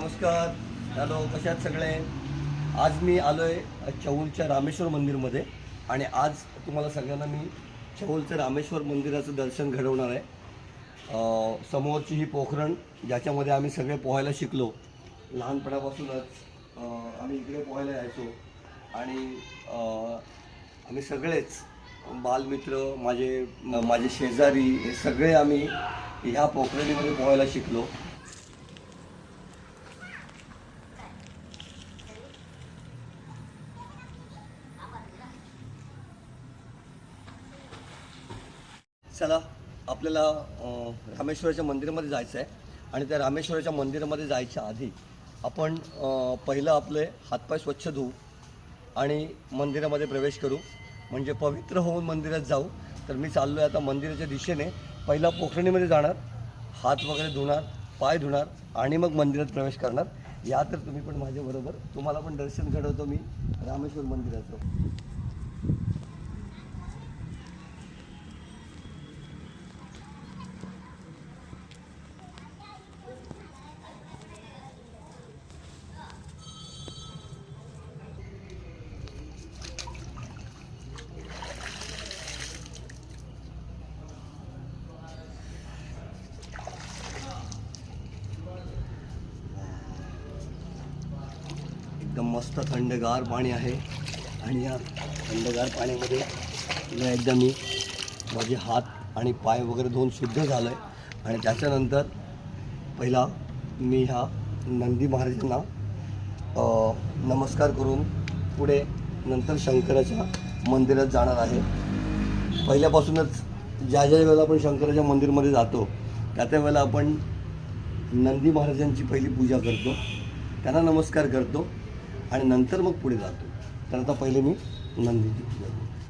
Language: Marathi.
नमस्कार. हॅलो, कशा आहात सगळे. आज मी आलो आहे चौलच्या रामेश्वर मंदिरमध्ये आणि आज तुम्हाला सगळ्यांना मी चौलचं रामेश्वर मंदिराचं दर्शन घडवणार आहे. समोरची ही पोखरण ज्याच्यामध्ये आम्ही सगळे पोहायला शिकलो. लहानपणापासूनच आम्ही इकडे पोहायला यायचो आणि आम्ही सगळेच बालमित्र, माझे शेजारी हे सगळे आम्ही ह्या पोखरणीमध्ये पोहायला शिकलो. चला, आपल्याला रामेश्वराच्या मंदिरामध्ये जायचं आहे आणि त्या रामेश्वराच्या मंदिरामध्ये जायच्या आधी आपण पहिलं आपले हातपाय स्वच्छ धुवू आणि मंदिरामध्ये प्रवेश करू, म्हणजे पवित्र होऊन मंदिरात जाऊ. तर मी चाललो आहे आता मंदिराच्या दिशेने. पहिला पोखरणीमध्ये जाणार, हात वगैरे धुणार, पाय धुणार आणि मग मंदिरात प्रवेश करणार. या तर तुम्ही पण माझ्याबरोबर, तुम्हाला पण दर्शन घडवतो मी रामेश्वर मंदिराचं. एकदम मस्त थंडगार पाणी आहे आणि या थंडगार पाण्यामध्ये पुन्हा एकदा मी माझे हात आणि पाय वगैरे धुवून शुद्ध झालो आहे. आणि त्याच्यानंतर पहिला मी ह्या नंदी महाराजांना नमस्कार करून पुढे नंतर शंकराच्या मंदिरात जाणार आहे. पहिल्यापासूनच ज्या वेळेला आपण शंकराच्या मंदिरमध्ये जातो त्या वेळेला आपण नंदी महाराजांची पहिली पूजा करतो, त्यांना नमस्कार करतो आणि नंतर मग पुढे जातो. तर आता पहिले मी नंदीची पूजा करतो.